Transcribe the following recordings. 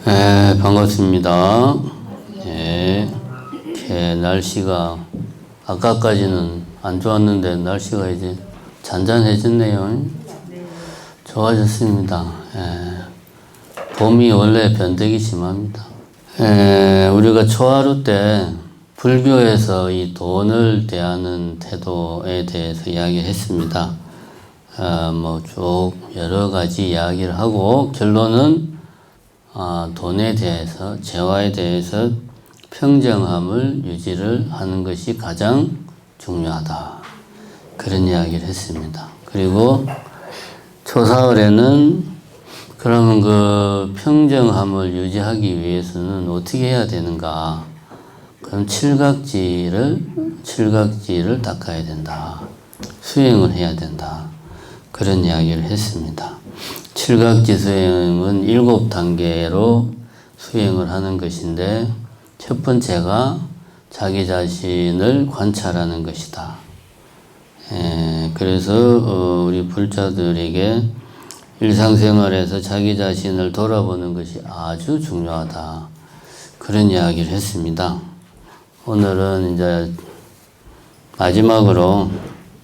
네, 반갑습니다. 예, 이렇게 날씨가 아까까지는 안 좋았는데 날씨가 이제 잔잔해졌네요. 좋아졌습니다. 예, 봄이 원래 변덕이 심합니다. 우리가 초하루 때 불교에서 이 돈을 대하는 태도에 대해서 이야기했습니다. 뭐 쭉 여러 가지 이야기를 하고 결론은 돈에 대해서, 재화에 대해서 평정함을 유지를 하는 것이 가장 중요하다. 그런 이야기를 했습니다. 그리고 초사월에는 그러면 그 평정함을 유지하기 위해서는 어떻게 해야 되는가? 그럼 칠각지를 닦아야 된다. 수행을 해야 된다. 그런 이야기를 했습니다. 칠각지 수행은 7단계로 수행을 하는 것인데 첫 번째가 자기 자신을 관찰하는 것이다. 그래서 우리 불자들에게 일상생활에서 자기 자신을 돌아보는 것이 아주 중요하다. 그런 이야기를 했습니다. 오늘은 이제 마지막으로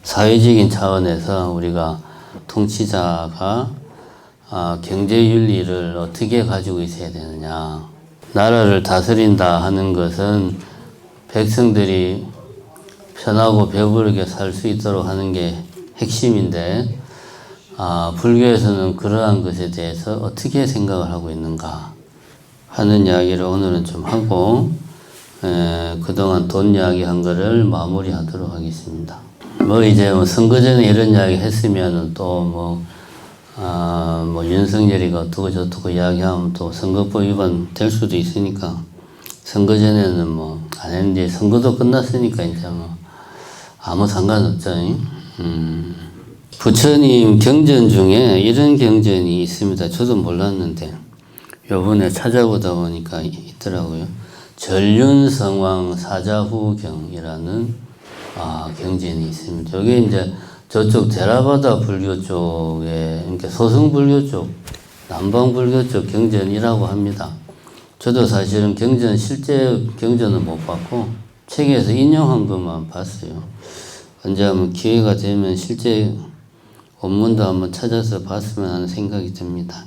사회적인 차원에서 우리가 통치자가 경제윤리를 어떻게 가지고 있어야 되느냐. 나라를 다스린다 하는 것은 백성들이 편하고 배부르게 살 수 있도록 하는 게 핵심인데, 불교에서는 그러한 것에 대해서 어떻게 생각을 하고 있는가 하는 이야기를 오늘은 좀 하고, 그동안 돈 이야기 한 거를 마무리하도록 하겠습니다. 이제 선거 전에 이런 이야기 했으면은 또 윤석열이가 어떻고 저떻고 이야기하면 또 선거법 위반 될 수도 있으니까 선거 전에는 안 했는데 선거도 끝났으니까 이제 아무 상관없죠. 부처님 경전 중에 이런 경전이 있습니다. 저도 몰랐는데 요번에 찾아보다 보니까 있더라고요. 전륜성왕 사자후경이라는 경전이 있습니다. 저게 이제 저쪽 테라바다 불교 쪽에, 그러니까 소승불교 쪽, 남방불교 쪽 경전이라고 합니다. 저도 사실은 실제 경전은 못 봤고, 책에서 인용한 것만 봤어요. 언제 한번 기회가 되면 실제 원문도 한번 찾아서 봤으면 하는 생각이 듭니다.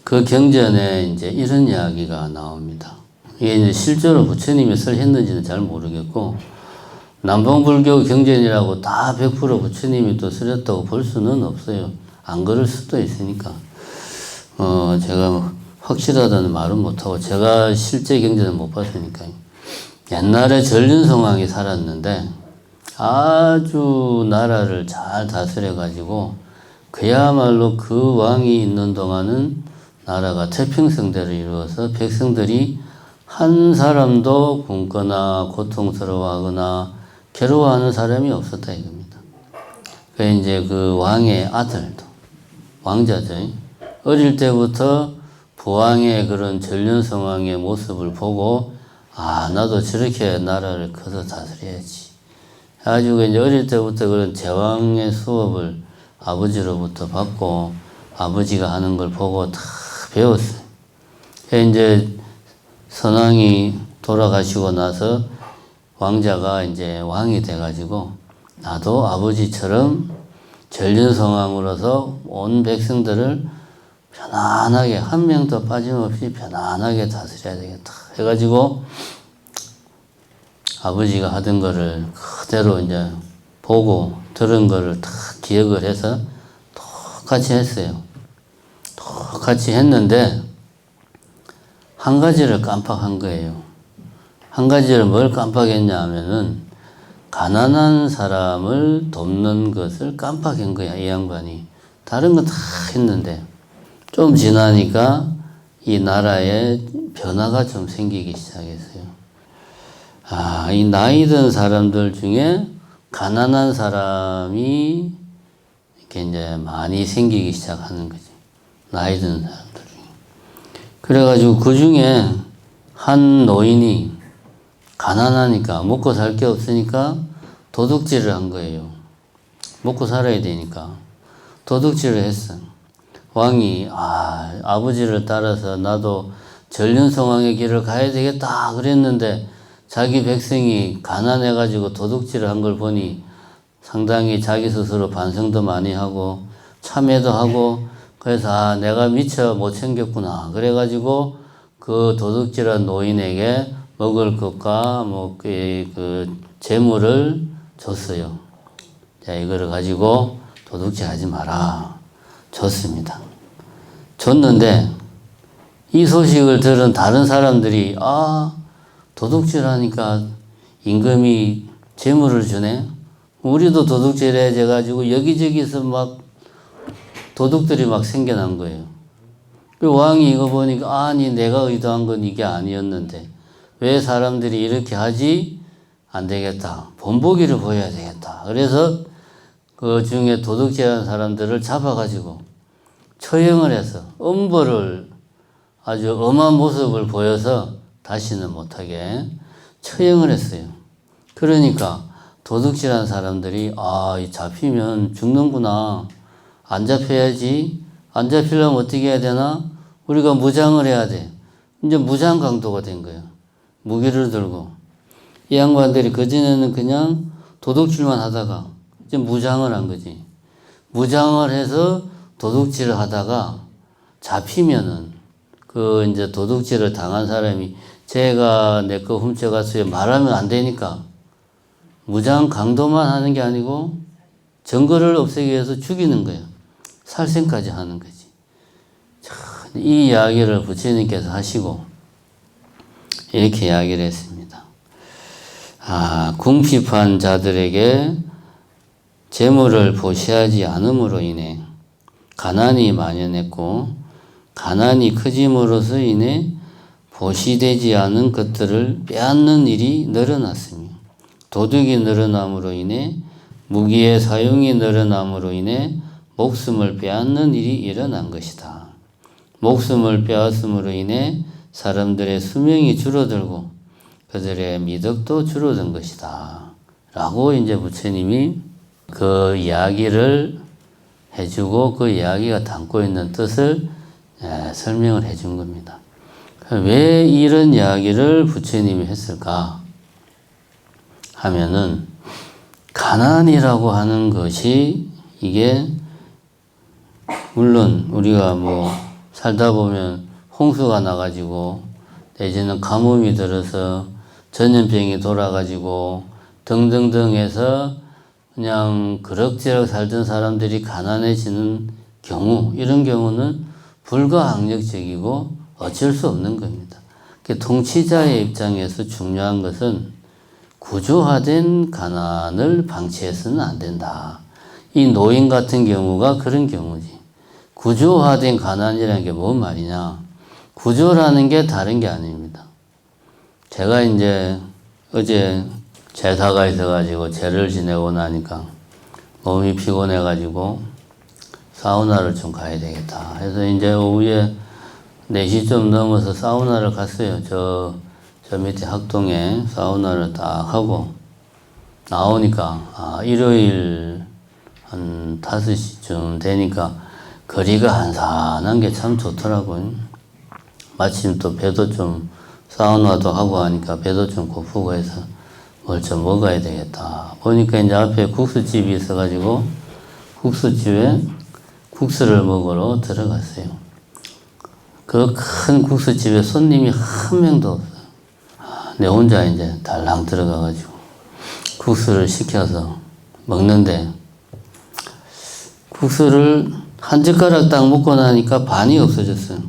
그 경전에 이제 이런 이야기가 나옵니다. 이게 이제 실제로 부처님이 설했는지는 잘 모르겠고, 남방불교 경전이라고 다 100% 부처님이 또 쓰렸다고 볼 수는 없어요. 안 그럴 수도 있으니까. 제가 확실하다는 말은 못하고, 제가 실제 경전을 못 봤으니까요. 옛날에 전륜성왕이 살았는데, 아주 나라를 잘 다스려가지고, 그야말로 그 왕이 있는 동안은 나라가 태평성대를 이루어서 백성들이 한 사람도 굶거나 고통스러워하거나 괴로워하는 사람이 없었다 이겁니다. 이제 그 왕의 아들도, 왕자죠. 어릴 때부터 부왕의 그런 전륜성왕의 모습을 보고, 나도 저렇게 나라를 커서 다스려야지. 가지고 이제 어릴 때부터 그런 제왕의 수업을 아버지로부터 받고, 아버지가 하는 걸 보고 다 배웠어요. 이제 선왕이 돌아가시고 나서 왕자가 이제 왕이 돼가지고 나도 아버지처럼 전륜성왕으로서 온 백성들을 편안하게, 한 명도 빠짐없이 편안하게 다스려야 되겠다 해가지고 아버지가 하던 거를 그대로 이제 보고 들은 거를 다 기억을 해서 똑같이 했어요. 똑같이 했는데 한 가지를 깜빡한 거예요. 한 가지를 뭘 깜빡했냐 하면은 가난한 사람을 돕는 것을 깜빡한 거야, 이 양반이. 다른 건 다 했는데 좀 지나니까 이 나라에 변화가 좀 생기기 시작했어요. 이 나이 든 사람들 중에 가난한 사람이 이렇게 이제 많이 생기기 시작하는 거지. 나이 든 사람들 중에. 그래가지고 그 중에 한 노인이 가난하니까 먹고 살 게 없으니까 도둑질을 한 거예요. 먹고 살아야 되니까 도둑질을 했어. 왕이 아버지를 따라서 나도 전륜성왕의 길을 가야 되겠다 그랬는데 자기 백성이 가난해가지고 도둑질을 한 걸 보니 상당히 자기 스스로 반성도 많이 하고 참회도 하고 그래서 내가 미처 못 챙겼구나 그래가지고 그 도둑질한 노인에게 먹을 것과 그 재물을 줬어요. 자, 이거를 가지고 도둑질 하지 마라. 줬습니다. 줬는데 이 소식을 들은 다른 사람들이 도둑질 하니까 임금이 재물을 주네. 우리도 도둑질 해야 가지고 여기저기서 막 도둑들이 막 생겨난 거예요. 그 왕이 이거 보니까 아니 내가 의도한 건 이게 아니었는데 왜 사람들이 이렇게 하지? 안 되겠다. 본보기를 보여야 되겠다. 그래서 그 중에 도둑질한 사람들을 잡아가지고 처형을 해서 엄벌을 아주 엄한 모습을 보여서 다시는 못하게 처형을 했어요. 그러니까 도둑질한 사람들이 잡히면 죽는구나. 안 잡혀야지. 안 잡히려면 어떻게 해야 되나? 우리가 무장을 해야 돼. 이제 무장 강도가 된 거예요. 무기를 들고. 이 양반들이 그전에는 그냥 도둑질만 하다가 이제 무장을 한 거지. 무장을 해서 도둑질을 하다가 잡히면은 이제 도둑질을 당한 사람이 제가 내 거 훔쳐갔어요 말하면 안 되니까 무장 강도만 하는 게 아니고 증거를 없애기 위해서 죽이는 거예요. 살생까지 하는 거지. 이 이야기를 부처님께서 하시고 이렇게 이야기를 했습니다. 궁핍한 자들에게 재물을 보시하지 않음으로 인해 가난이 만연했고 가난이 커짐으로서 인해 보시되지 않은 것들을 빼앗는 일이 늘어났으며 도둑이 늘어남으로 인해 무기의 사용이 늘어남으로 인해 목숨을 빼앗는 일이 일어난 것이다. 목숨을 빼앗음으로 인해 사람들의 수명이 줄어들고 그들의 미덕도 줄어든 것이다. 라고 이제 부처님이 그 이야기를 해주고 그 이야기가 담고 있는 뜻을 설명을 해준 겁니다. 왜 이런 이야기를 부처님이 했을까 하면은 가난이라고 하는 것이 이게 물론 우리가 살다 보면 홍수가 나가지고 내지는 가뭄이 들어서 전염병이 돌아가지고 등등등 해서 그냥 그럭저럭 살던 사람들이 가난해지는 경우 이런 경우는 불가항력적이고 어쩔 수 없는 겁니다. 통치자의 입장에서 중요한 것은 구조화된 가난을 방치해서는 안 된다. 이 노인 같은 경우가 그런 경우지. 구조화된 가난이라는 게 뭔 말이냐. 구조라는 게 다른 게 아닙니다. 제가 이제 어제 제사가 있어가지고 제를 지내고 나니까 몸이 피곤해가지고 사우나를 좀 가야 되겠다. 그래서 이제 오후에 4시 좀 넘어서 사우나를 갔어요. 저 밑에 학동에 사우나를 딱 하고 나오니까 일요일 한 5시쯤 되니까 거리가 한산한 게 참 좋더라고요. 마침 또 배도 좀 사우나도 하고 하니까 배도 좀 고프고 해서 뭘 좀 먹어야 되겠다. 보니까 이제 앞에 국수집이 있어가지고 국수집에 국수를 먹으러 들어갔어요. 그 큰 국수집에 손님이 한 명도 없어요. 내 혼자 이제 달랑 들어가가지고 국수를 시켜서 먹는데 국수를 한 젓가락 딱 먹고 나니까 반이 없어졌어요.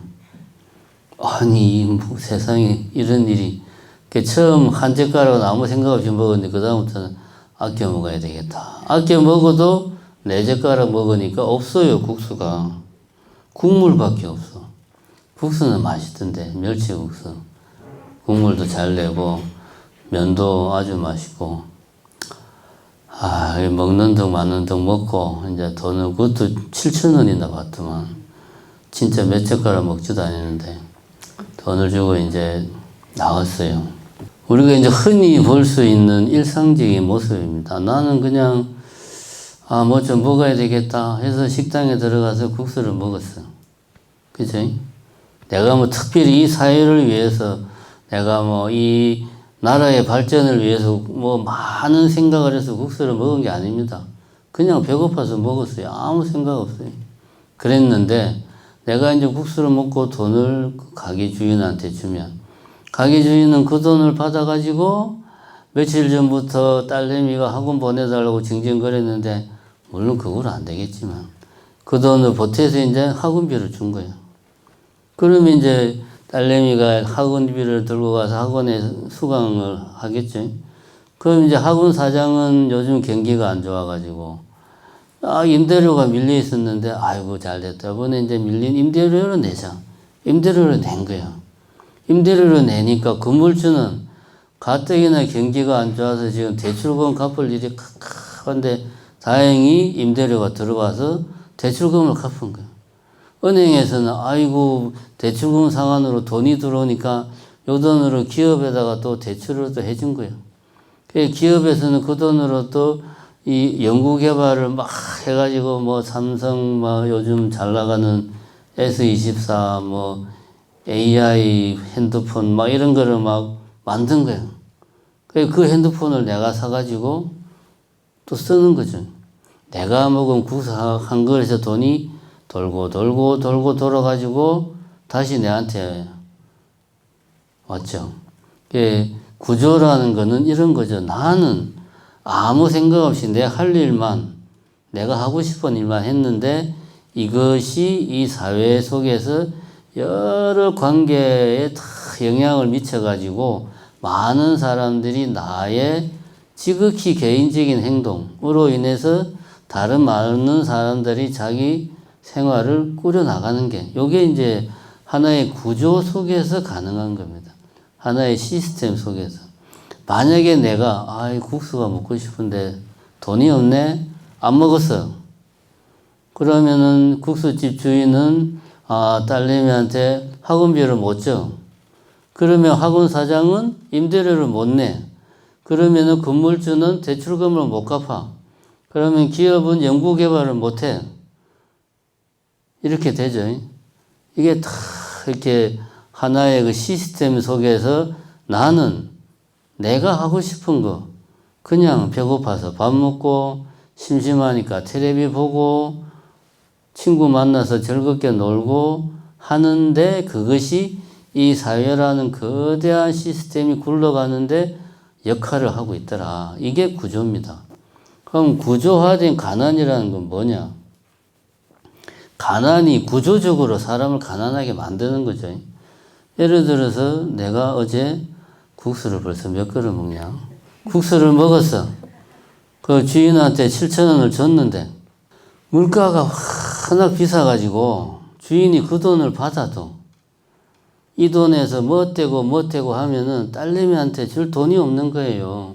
아니 세상에 이런 일이 처음 한 젓가락은 아무 생각 없이 먹었는데 그 다음부터는 아껴 먹어야 되겠다. 아껴 먹어도 4젓가락 먹으니까 없어요. 국수가 국물밖에 없어. 국수는 맛있던데 멸치국수 국물도 잘 내고 면도 아주 맛있고 먹는 둥 마는 둥 먹고 이제 돈은 그것도 7,000원이나 받더만 진짜 몇 젓가락 먹지도 않았는데 돈을 주고 이제 나왔어요. 우리가 이제 흔히 볼 수 있는 일상적인 모습입니다. 나는 그냥 뭐 좀 먹어야 되겠다 해서 식당에 들어가서 국수를 먹었어. 그치? 내가 뭐 특별히 이 사회를 위해서 내가 뭐 이 나라의 발전을 위해서 뭐 많은 생각을 해서 국수를 먹은 게 아닙니다. 그냥 배고파서 먹었어요. 아무 생각 없어요. 그랬는데 내가 이제 국수를 먹고 돈을 가게 주인한테 주면 가게 주인은 그 돈을 받아가지고 며칠 전부터 딸내미가 학원 보내달라고 징징거렸는데 물론 그건 안 되겠지만 그 돈을 보태서 이제 학원비를 준 거예요. 그러면 이제 딸내미가 학원비를 들고 가서 학원에 수강을 하겠죠. 그럼 이제 학원 사장은 요즘 경기가 안 좋아가지고 임대료가 밀려 있었는데 아이고 잘됐다. 이번에 이제 밀린 임대료를 내자. 임대료를 낸 거야. 임대료를 내니까 건물주는 가뜩이나 경기가 안 좋아서 지금 대출금 갚을 일이 칵칵한데 다행히 임대료가 들어와서 대출금을 갚은 거야. 은행에서는 아이고 대출금 상환으로 돈이 들어오니까 요 돈으로 기업에다가 또 대출을 또 해준 거예요. 기업에서는 그 돈으로 또 이 연구개발을 막 해가지고 뭐 삼성 뭐 요즘 잘 나가는 S24 뭐 AI 핸드폰 막 이런 거를 막 만든 거예요. 그 핸드폰을 내가 사가지고 또 쓰는 거죠. 내가 먹은 국수 한 그릇에서 돈이 돌고 돌아가지고 다시 내한테 왔죠. 구조라는 거는 이런 거죠. 나는 아무 생각 없이 내 할 일만, 내가 하고 싶은 일만 했는데 이것이 이 사회 속에서 여러 관계에 다 영향을 미쳐가지고 많은 사람들이 나의 지극히 개인적인 행동으로 인해서 다른 많은 사람들이 자기 생활을 꾸려나가는 게 이게 이제 하나의 구조 속에서 가능한 겁니다. 하나의 시스템 속에서. 만약에 내가 국수가 먹고 싶은데 돈이 없네? 안 먹었어. 그러면은 국수집 주인은 딸내미한테 학원비를 못 줘. 그러면 학원 사장은 임대료를 못 내. 그러면은 건물주는 대출금을 못 갚아. 그러면 기업은 연구개발을 못 해. 이렇게 되죠. 이게 다 이렇게 하나의 그 시스템 속에서 나는 내가 하고 싶은 거 그냥 배고파서 밥 먹고 심심하니까 텔레비 보고 친구 만나서 즐겁게 놀고 하는데 그것이 이 사회라는 거대한 시스템이 굴러가는데 역할을 하고 있더라. 이게 구조입니다. 그럼 구조화된 가난이라는 건 뭐냐? 가난이 구조적으로 사람을 가난하게 만드는 거죠. 예를 들어서 내가 어제 국수를 벌써 몇 그릇 먹냐? 국수를 먹었어. 그 주인한테 7,000원을 줬는데 물가가 워낙 비싸가지고 주인이 그 돈을 받아도 이 돈에서 뭐 떼고 하면은 딸내미한테 줄 돈이 없는 거예요.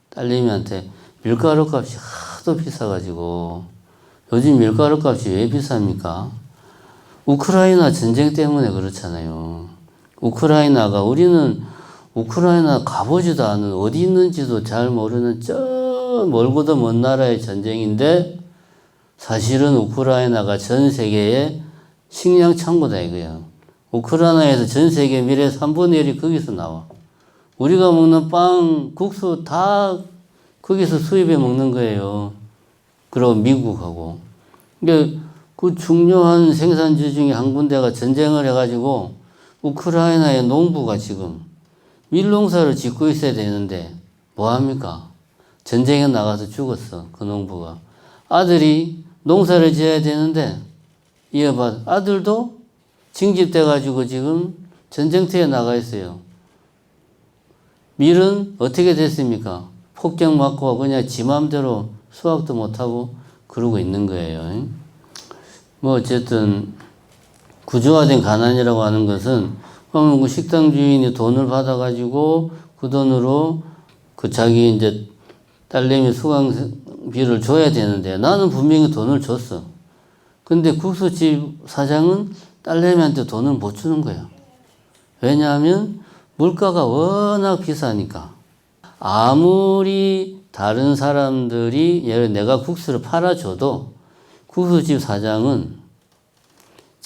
딸내미한테 밀가루 값이 하도 비싸가지고 요즘 밀가루 값이 왜 비쌉니까? 우크라이나 전쟁 때문에 그렇잖아요. 우크라이나가 우리는 우크라이나 가보지도 않은 어디 있는지도 잘 모르는 저 멀고도 먼 나라의 전쟁인데 사실은 우크라이나가 전 세계의 식량 창고다 이거야. 우크라이나에서 전 세계 밀의 3분의 1이 거기서 나와. 우리가 먹는 빵, 국수 다 거기서 수입해 먹는 거예요. 그리고 미국하고. 그러니까 그 중요한 생산지 중에 한 군데가 전쟁을 해가지고 우크라이나의 농부가 지금 밀농사를 짓고 있어야 되는데 뭐합니까? 전쟁에 나가서 죽었어. 그 농부가. 아들이 농사를 지어야 되는데 이어봐 아들도 징집돼가지고 지금 전쟁터에 나가 있어요. 밀은 어떻게 됐습니까? 폭격 맞고 그냥 지 맘대로 수확도 못하고 그러고 있는 거예요. 뭐 어쨌든 구조화된 가난이라고 하는 것은 그 식당 주인이 돈을 받아가지고 그 돈으로 그 자기 이제 딸내미 수강비를 줘야 되는데 나는 분명히 돈을 줬어. 근데 국수집 사장은 딸내미한테 돈을 못 주는 거야. 왜냐하면 물가가 워낙 비싸니까. 아무리 다른 사람들이 예를 내가 국수를 팔아줘도 국수집 사장은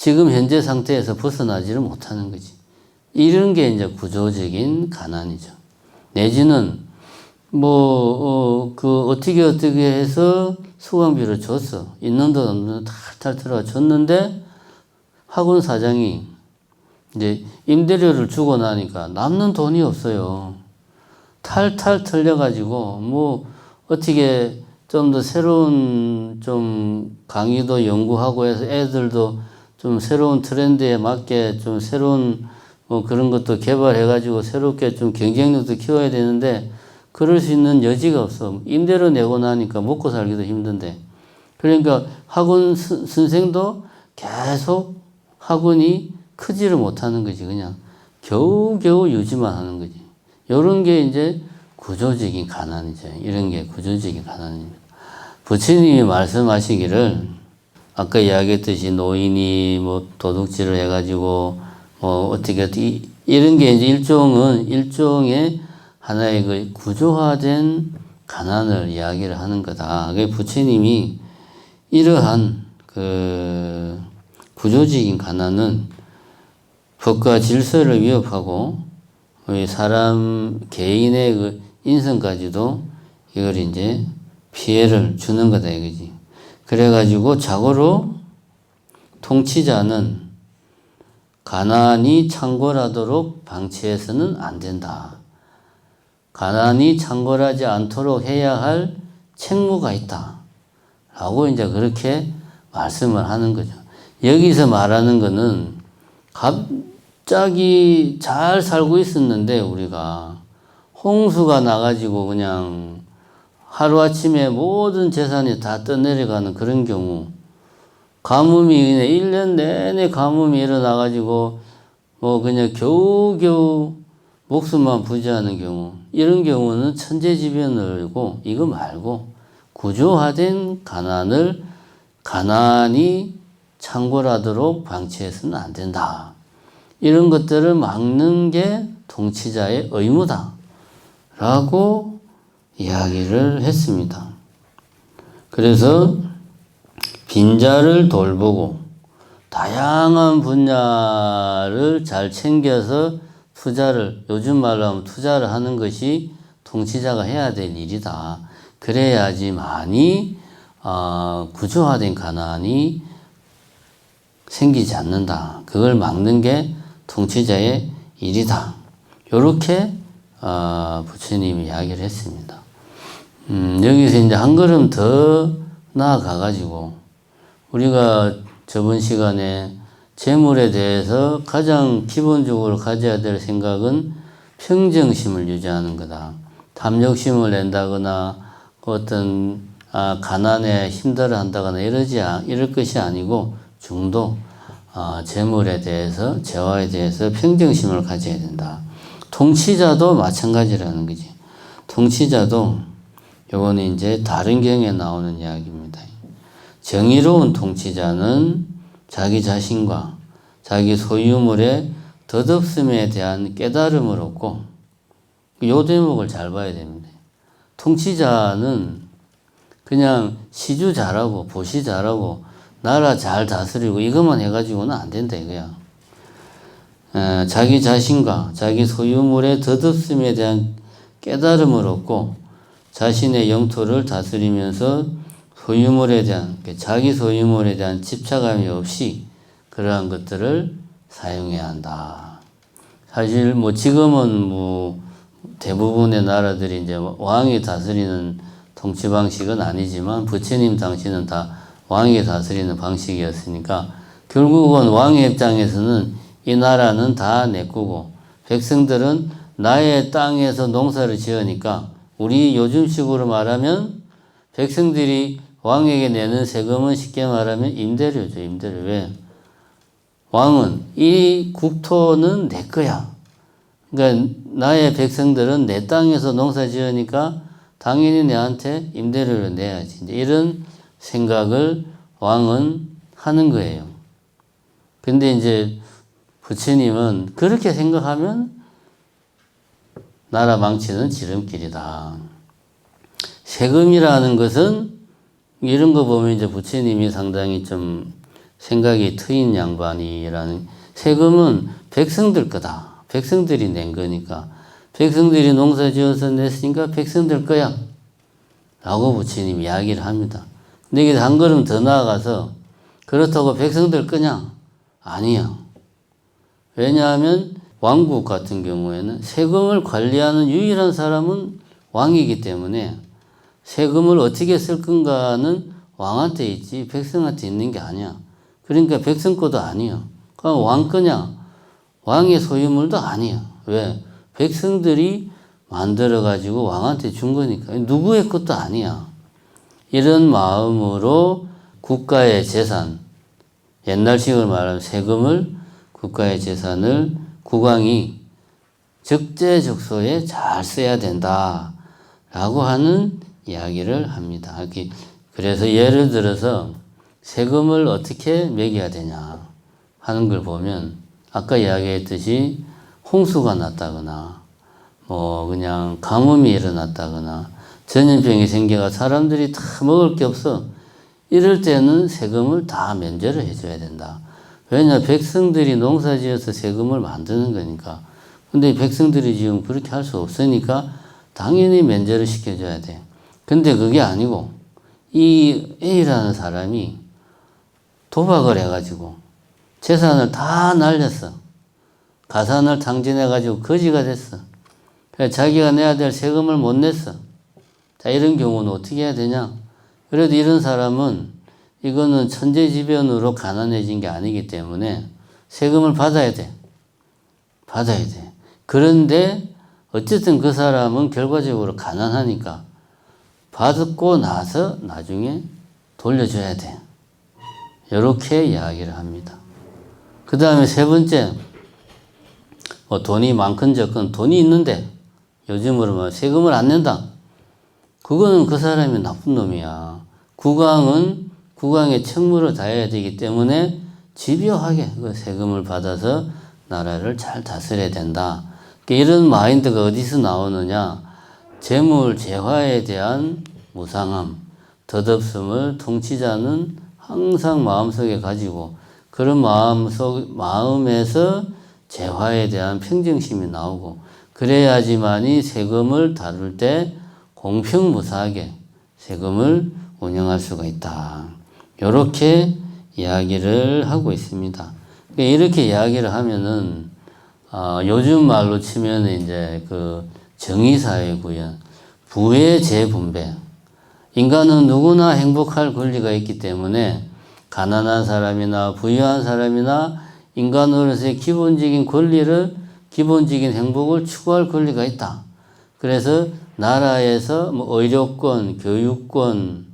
지금 현재 상태에서 벗어나지를 못하는 거지. 이런 게 이제 구조적인 가난이죠. 내지는 어떻게 해서 수강비를 줬어. 있는 돈 없는 돈 탈탈 들어가 줬는데 학원 사장이 이제 임대료를 주고 나니까 남는 돈이 없어요. 탈탈 털려가지고 어떻게 좀 더 새로운 좀 강의도 연구하고 해서 애들도 좀 새로운 트렌드에 맞게 좀 새로운 그런 것도 개발해가지고 새롭게 좀 경쟁력도 키워야 되는데 그럴 수 있는 여지가 없어. 임대료 내고 나니까 먹고 살기도 힘든데. 그러니까 학원 선생도 계속 학원이 크지를 못하는 거지. 그냥 겨우겨우 유지만 하는 거지. 요런 게 이제 구조적인 가난이죠. 이런 게 구조적인 가난입니다. 부처님이 말씀하시기를 아까 이야기했듯이 노인이 도둑질을 해가지고 어떻게 이런 게 이제 일종의 하나의 그 구조화된 가난을 이야기를 하는 거다. 부처님이 이러한 그 구조적인 가난은 법과 질서를 위협하고 사람 개인의 그 인성까지도 이걸 이제 피해를 주는 거다 이거지. 그래가지고 자고로 통치자는 가난이 창궐하도록 방치해서는 안 된다. 가난이 창궐하지 않도록 해야 할 책무가 있다. 라고 이제 그렇게 말씀을 하는 거죠. 여기서 말하는 거는 갑자기 잘 살고 있었는데 우리가 홍수가 나가지고 그냥 하루아침에 모든 재산이 다 떠내려가는 그런 경우, 가뭄이 그냥 1년 내내 가뭄이 일어나가지고 그냥 겨우겨우 목숨만 부지하는 경우, 이런 경우는 천재지변이고 이거 말고 구조화된 가난이 창궐하도록 방치해서는 안 된다. 이런 것들을 막는 게 통치자의 의무다. 라고 이야기를 했습니다. 그래서 빈자를 돌보고 다양한 분야를 잘 챙겨서 요즘 말로 하면 투자를 하는 것이 통치자가 해야 될 일이다. 그래야지만이 구조화된 가난이 생기지 않는다. 그걸 막는 게 통치자의 일이다. 이렇게 부처님이 이야기를 했습니다. 여기서 이제 한 걸음 더 나아가가지고 우리가 저번 시간에 재물에 대해서 가장 기본적으로 가져야 될 생각은 평정심을 유지하는 거다. 탐욕심을 낸다거나 어떤 가난에 힘들어 한다거나 이럴 것이 아니고 중도 재물에 대해서 재화에 대해서 평정심을 가져야 된다. 통치자도 마찬가지라는 거지. 통치자도 요거는 이제 다른 경에 나오는 이야기입니다. 정의로운 통치자는 자기 자신과 자기 소유물의 덧없음에 대한 깨달음을 얻고, 요 대목을 잘 봐야 됩니다. 통치자는 그냥 시주 잘하고 보시 잘하고 나라 잘 다스리고 이것만 해가지고는 안 된다 이거야. 자기 자신과 자기 소유물의 덧없음에 대한 깨달음을 얻고 자신의 영토를 다스리면서 자기 소유물에 대한 집착함이 없이 그러한 것들을 사용해야 한다. 사실 지금은 대부분의 나라들이 이제 왕이 다스리는 통치 방식은 아니지만 부처님 당시는 다 왕이 다스리는 방식이었으니까 결국은 왕의 입장에서는 이 나라는 다 내 거고 백성들은 나의 땅에서 농사를 지으니까 우리 요즘식으로 말하면 백성들이 왕에게 내는 세금은 쉽게 말하면 임대료죠. 임대료. 왜? 왕은 이 국토는 내 거야. 그러니까 나의 백성들은 내 땅에서 농사 지으니까 당연히 내한테 임대료를 내야지. 이제 이런 생각을 왕은 하는 거예요. 근데 이제 부처님은 그렇게 생각하면 나라 망치는 지름길이다. 세금이라는 것은 이런 거 보면 이제 부처님이 상당히 좀 생각이 트인 양반이라는, 세금은 백성들 거다. 백성들이 낸 거니까. 백성들이 농사 지어서 냈으니까 백성들 거야. 라고 부처님이 이야기를 합니다. 근데 이게 한 걸음 더 나아가서 그렇다고 백성들 거냐? 아니야. 왜냐하면 왕국 같은 경우에는 세금을 관리하는 유일한 사람은 왕이기 때문에 세금을 어떻게 쓸 건가는 왕한테 있지 백성한테 있는 게 아니야. 그러니까 백성 거도 아니야. 그럼 왕 거냐? 왕의 소유물도 아니야. 왜? 백성들이 만들어가지고 왕한테 준 거니까. 누구의 것도 아니야. 이런 마음으로 국가의 재산, 옛날식으로 말하면 세금을, 국가의 재산을 국왕이 적재적소에 잘 써야 된다 라고 하는 이야기를 합니다. 그래서 예를 들어서 세금을 어떻게 매겨야 되냐 하는 걸 보면 아까 이야기했듯이 홍수가 났다거나 뭐 그냥 가뭄이 일어났다거나 전염병이 생겨가 사람들이 다 먹을 게 없어. 이럴 때는 세금을 다 면제를 해줘야 된다. 왜냐, 백성들이 농사 지어서 세금을 만드는 거니까. 근데 백성들이 지금 그렇게 할 수 없으니까 당연히 면제를 시켜줘야 돼. 근데 그게 아니고 이 A라는 사람이 도박을 해가지고 재산을 다 날렸어. 가산을 탕진해가지고 거지가 됐어. 그래서 자기가 내야 될 세금을 못 냈어. 자, 이런 경우는 어떻게 해야 되냐? 그래도 이런 사람은 이거는 천재지변으로 가난해진 게 아니기 때문에 세금을 받아야 돼. 받아야 돼. 그런데 어쨌든 그 사람은 결과적으로 가난하니까 받고 나서 나중에 돌려줘야 돼. 이렇게 이야기를 합니다. 그 다음에 세 번째, 뭐 돈이 많건 적건 돈이 있는데 요즘으로 뭐 세금을 안 낸다. 그거는 그 사람이 나쁜 놈이야. 국왕은 국왕의 책무를 다해야 되기 때문에 집요하게 그 세금을 받아서 나라를 잘 다스려야 된다. 이런 마인드가 어디서 나오느냐? 재물 재화에 대한 무상함, 덧없음을 통치자는 항상 마음속에 가지고 그런 마음에서 재화에 대한 평정심이 나오고 그래야지만이 세금을 다룰 때 공평무사하게 세금을 운영할 수가 있다. 이렇게 이야기를 하고 있습니다. 이렇게 이야기를 하면은 요즘 말로 치면 이제 그 정의사회 구현, 부의 재분배. 인간은 누구나 행복할 권리가 있기 때문에 가난한 사람이나 부유한 사람이나 인간으로서의 기본적인 권리를, 기본적인 행복을 추구할 권리가 있다. 그래서 나라에서 뭐 의료권, 교육권,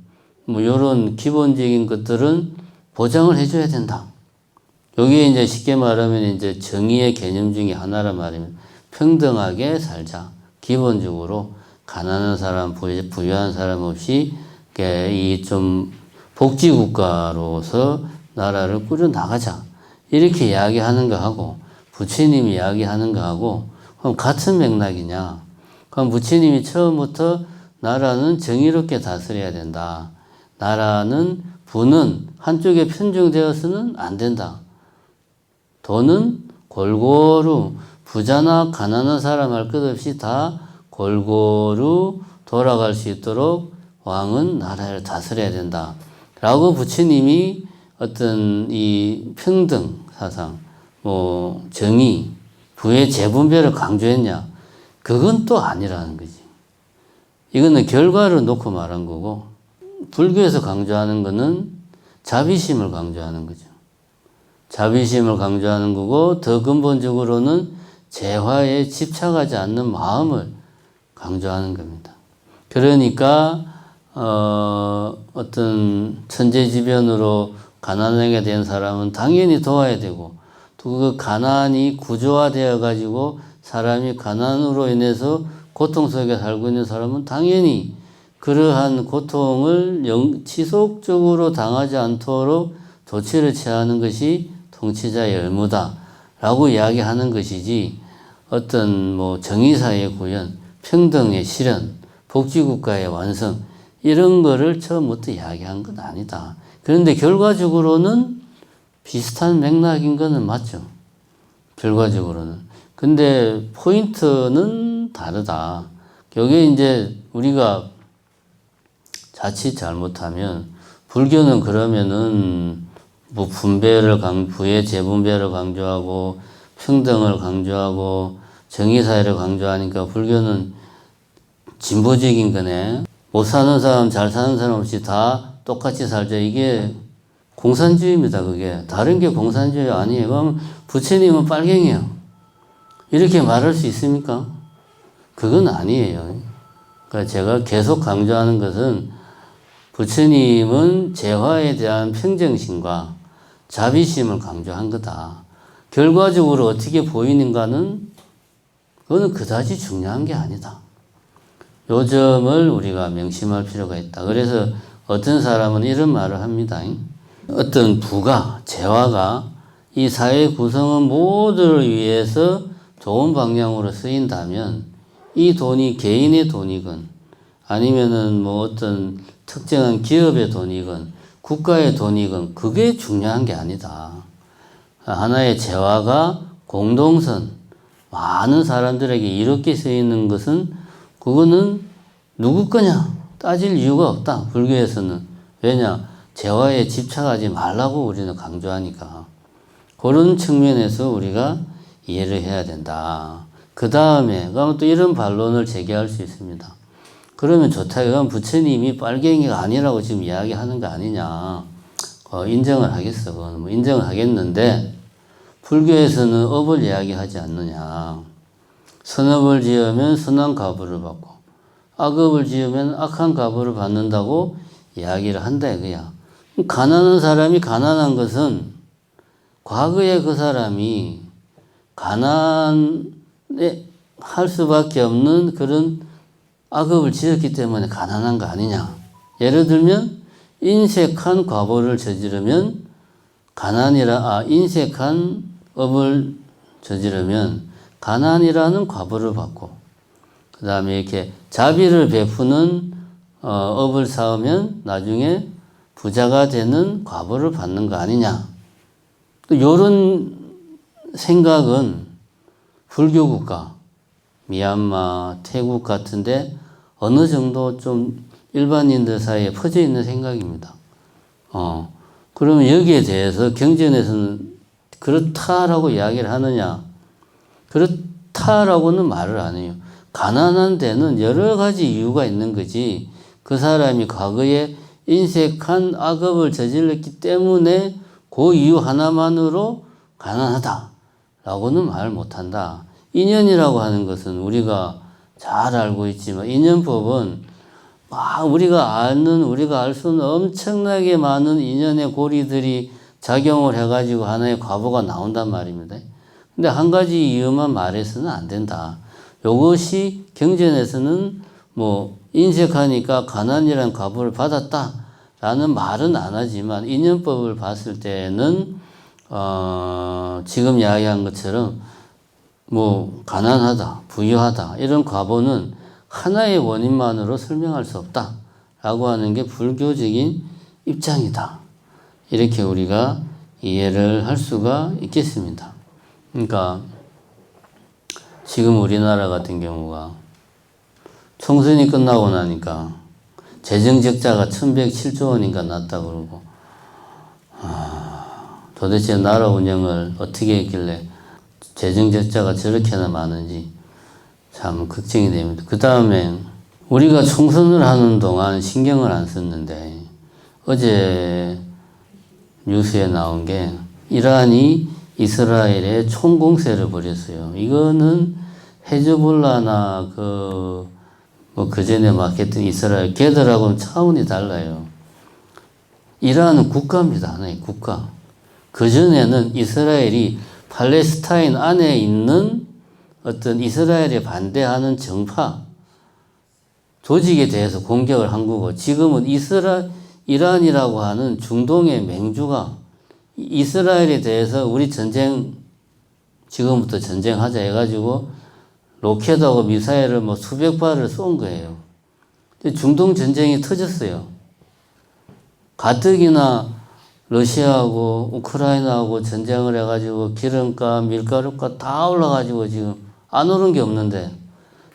뭐 이런 기본적인 것들은 보장을 해줘야 된다. 여기에 이제 쉽게 말하면 이제 정의의 개념 중에 하나라 말이면 평등하게 살자. 기본적으로 가난한 사람, 부유한 사람 없이 이 좀 복지국가로서 나라를 꾸려 나가자. 이렇게 이야기하는 거하고 부처님이 이야기하는 거하고 그럼 같은 맥락이냐? 그럼 부처님이 처음부터 나라는 정의롭게 다스려야 된다. 나라는 부는 한쪽에 편중되어서는 안 된다. 돈은 골고루 부자나 가난한 사람 할 것 없이 다 골고루 돌아갈 수 있도록 왕은 나라를 다스려야 된다. 라고 부처님이 어떤 이 평등 사상, 뭐 정의, 부의 재분배를 강조했냐? 그건 또 아니라는 거지. 이거는 결과를 놓고 말한 거고 불교에서 강조하는 거는 자비심을 강조하는 거죠. 자비심을 강조하는 거고 더 근본적으로는 재화에 집착하지 않는 마음을 강조하는 겁니다. 그러니까 어떤 천재지변으로 가난하게 된 사람은 당연히 도와야 되고 또 그 가난이 구조화되어 가지고 사람이 가난으로 인해서 고통 속에 살고 있는 사람은 당연히 그러한 고통을 지속적으로 당하지 않도록 조치를 취하는 것이 통치자의 의무다라고 이야기하는 것이지 어떤 뭐 정의사의 구현, 평등의 실현, 복지국가의 완성 이런 거를 처음부터 이야기한 건 아니다. 그런데 결과적으로는 비슷한 맥락인 거는 맞죠. 결과적으로는. 근데 포인트는 다르다. 여기에 이제 우리가 자칫 잘못하면 불교는 그러면은 뭐 부의 재분배를 강조하고 평등을 강조하고 정의사회를 강조하니까 불교는 진보적인 거네. 못 사는 사람, 잘 사는 사람 없이 다 똑같이 살자. 이게 공산주의입니다, 그게. 다른 게 공산주의 아니에요. 그럼 부처님은 빨갱이야. 이렇게 말할 수 있습니까? 그건 아니에요. 그러니까 제가 계속 강조하는 것은 부처님은 재화에 대한 평정심과 자비심을 강조한 거다. 결과적으로 어떻게 보이는가는 그거는 그다지 중요한 게 아니다. 요 점을 우리가 명심할 필요가 있다. 그래서 어떤 사람은 이런 말을 합니다. 어떤 부가, 재화가 이 사회 구성원 모두를 위해서 좋은 방향으로 쓰인다면 이 돈이 개인의 돈이건 아니면은 뭐 어떤 특정한 기업의 돈이건 국가의 돈이건 그게 중요한 게 아니다. 하나의 재화가 공동선, 많은 사람들에게 이롭게 쓰이는 것은 그거는 누구 거냐 따질 이유가 없다. 불교에서는. 왜냐? 재화에 집착하지 말라고 우리는 강조하니까. 그런 측면에서 우리가 이해를 해야 된다. 그 다음에 그럼 또 이런 반론을 제기할 수 있습니다. 그러면 좋다. 그럼 부처님이 빨갱이가 아니라고 지금 이야기하는 거 아니냐. 인정을 하겠어. 그건 뭐 인정을 하겠는데 불교에서는 업을 이야기하지 않느냐. 선업을 지으면 선한 과보를 받고 악업을 지으면 악한 과보를 받는다고 이야기를 한다 이거야. 가난한 사람이 가난한 것은 과거에 그 사람이 가난에 할 수밖에 없는 그런 악업을 지었기 때문에 가난한 거 아니냐. 예를 들면 인색한 과보를 저지르면 인색한 업을 저지르면 가난이라는 과보를 받고 그 다음에 이렇게 자비를 베푸는 업을 쌓으면 나중에 부자가 되는 과보를 받는 거 아니냐. 또 이런 생각은 불교 국가, 미얀마, 태국 같은데 어느 정도 좀 일반인들 사이에 퍼져 있는 생각입니다. 그러면 여기에 대해서 경전에서는 그렇다라고 이야기를 하느냐? 그렇다라고는 말을 안 해요. 가난한 데는 여러 가지 이유가 있는 거지. 그 사람이 과거에 인색한 악업을 저질렀기 때문에 그 이유 하나만으로 가난하다라고는 말 못한다. 인연이라고 하는 것은 우리가 잘 알고 있지만 인연법은 우리가 알 수는 엄청나게 많은 인연의 고리들이 작용을 해가지고 하나의 과보가 나온단 말입니다. 근데 한 가지 이유만 말해서는 안 된다. 이것이 경전에서는 뭐 인색하니까 가난이라는 과보를 받았다라는 말은 안 하지만 인연법을 봤을 때는 지금 이야기한 것처럼 뭐 가난하다, 부유하다 이런 과보는 하나의 원인만으로 설명할 수 없다라고 하는 게 불교적인 입장이다. 이렇게 우리가 이해를 할 수가 있겠습니다. 그러니까 지금 우리나라 같은 경우가 총선이 끝나고 나니까 재정 적자가 1107조 원인가 났다고 그러고 도대체 나라 운영을 어떻게 했길래 재정 적자가 저렇게나 많은지 참 걱정이 됩니다. 그 다음에 우리가 총선을 하는 동안 신경을 안 썼는데 어제 뉴스에 나온 게 이란이 이스라엘에 총공세를 벌였어요. 이거는 헤즈볼라나 그전에 막 했던 이스라엘 걔들하고는 차원이 달라요. 이란은 국가입니다. 하나의 국가. 그전에는 이스라엘이 팔레스타인 안에 있는 어떤 이스라엘에 반대하는 정파, 조직에 대해서 공격을 한 거고 지금은 이란이라고 하는 중동의 맹주가 이스라엘에 대해서 우리 지금부터 전쟁하자 해가지고 로켓하고 미사일을 뭐 수백 발을 쏜 거예요. 중동 전쟁이 터졌어요. 가뜩이나 러시아하고 우크라이나하고 전쟁을 해가지고 기름값, 밀가루값 다 올라가지고 지금 안 오른 게 없는데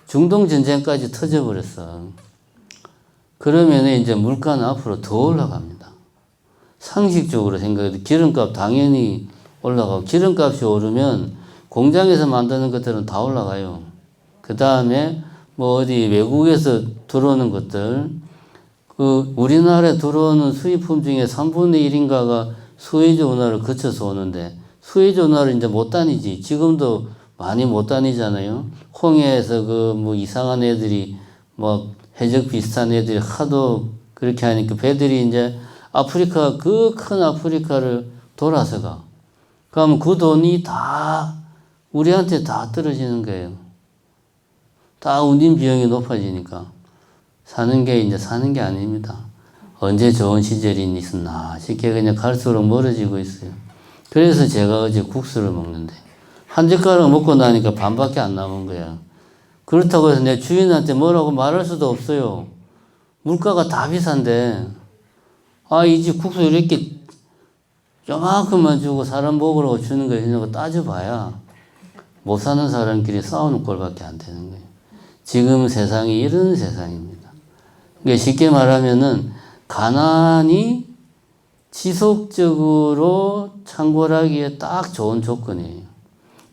중동 전쟁까지 터져버렸어. 그러면 이제 물가는 앞으로 더 올라갑니다. 상식적으로 생각해도 기름값 당연히 올라가고 기름값이 오르면 공장에서 만드는 것들은 다 올라가요. 그 다음에 뭐 어디 외국에서 들어오는 것들, 그 우리나라에 들어오는 수입품 중에 3분의 1인가가 수에즈 운하를 거쳐서 오는데 수에즈 운하를 이제 못 다니지. 지금도 많이 못 다니잖아요. 홍해에서 그 뭐 이상한 애들이 뭐 해적 비슷한 애들이 하도 그렇게 하니까 배들이 이제 아프리카, 그 큰 아프리카를 돌아서 가. 그럼 그 돈이 다 우리한테 다 떨어지는 거예요. 다 운임 비용이 높아지니까 사는 게 아닙니다. 언제 좋은 시절이 있었나 쉽게 그냥 갈수록 멀어지고 있어요. 그래서 제가 어제 국수를 먹는데 한 젓가락 먹고 나니까 반밖에 안 남은 거야. 그렇다고 해서 내 주인한테 뭐라고 말할 수도 없어요. 물가가 다 비싼데 이 집 국수 이렇게 요만큼만 주고 사람 먹으라고 주는 거 있냐고 따져봐야 못 사는 사람끼리 싸우는 꼴밖에 안 되는 거예요. 지금 세상이 이런 세상입니다. 그러니까 쉽게 말하면은 가난이 지속적으로 창궐하기에 딱 좋은 조건이에요.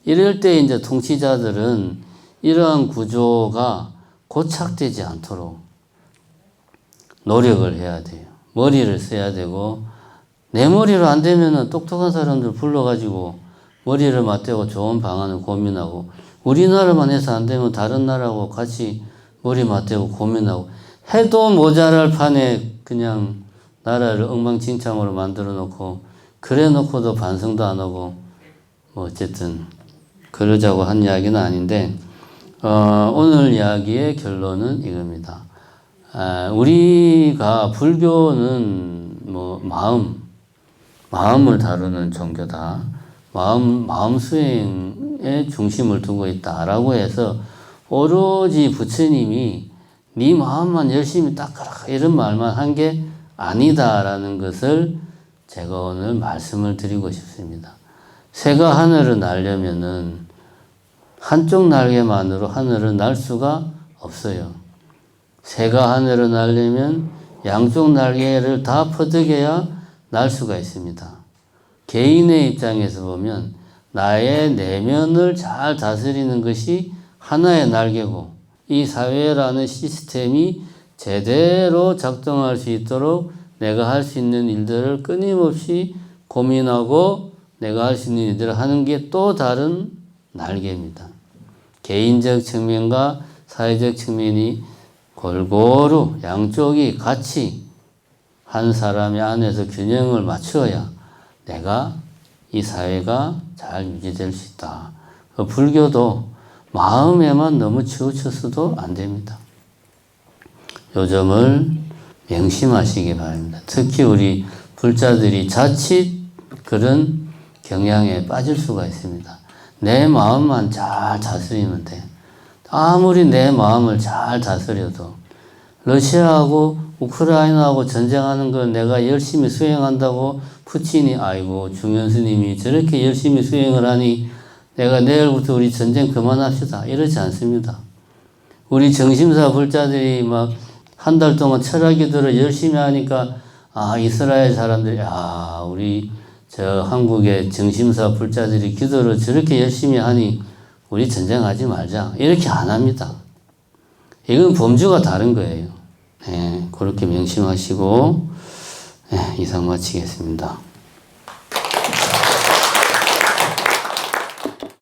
이럴 때 이제 통치자들은 이러한 구조가 고착되지 않도록 노력을 해야 돼요. 머리를 써야 되고 내 머리로 안 되면은 똑똑한 사람들 불러가지고 머리를 맞대고 좋은 방안을 고민하고 우리나라만 해서 안 되면 다른 나라하고 같이 머리 맞대고 고민하고 해도 모자랄 판에 그냥 나라를 엉망진창으로 만들어 놓고 그래 놓고도 반성도 안 하고 뭐 어쨌든 그러자고 한 이야기는 아닌데 오늘 이야기의 결론은 이겁니다. 우리가 불교는 뭐 마음을 다루는 종교다. 마음 수행에 중심을 두고 있다라고 해서 오로지 부처님이 네 마음만 열심히 닦아라 이런 말만 한 게 아니다라는 것을 제가 오늘 말씀을 드리고 싶습니다. 새가 하늘을 날려면은 한쪽 날개만으로 하늘을 날 수가 없어요. 새가 하늘을 날려면 양쪽 날개를 다 퍼득여야 날 수가 있습니다. 개인의 입장에서 보면 나의 내면을 잘 다스리는 것이 하나의 날개고 이 사회라는 시스템이 제대로 작동할 수 있도록 내가 할 수 있는 일들을 끊임없이 고민하고 내가 할 수 있는 일들을 하는 게 또 다른 날개입니다. 개인적 측면과 사회적 측면이 골고루 양쪽이 같이 한 사람의 안에서 균형을 맞추어야 내가 이 사회가 잘 유지될 수 있다. 불교도 마음에만 너무 치우쳐서도 안 됩니다. 요 점을 명심하시기 바랍니다. 특히 우리 불자들이 자칫 그런 경향에 빠질 수가 있습니다. 내 마음만 잘 다스리면 돼. 아무리 내 마음을 잘 다스려도 러시아하고 우크라이나하고 전쟁하는 걸 내가 열심히 수행한다고 푸틴이 아이고 중현 스님이 저렇게 열심히 수행을 하니 내가 내일부터 우리 전쟁 그만합시다 이러지 않습니다. 우리 정심사 불자들이 막 한 달 동안 철학 기도를 열심히 하니까 이스라엘 사람들이 우리 저 한국의 정심사 불자들이 기도를 저렇게 열심히 하니 우리 전쟁하지 말자 이렇게 안 합니다. 이건 범주가 다른 거예요. 그렇게 명심하시고 이상 마치겠습니다.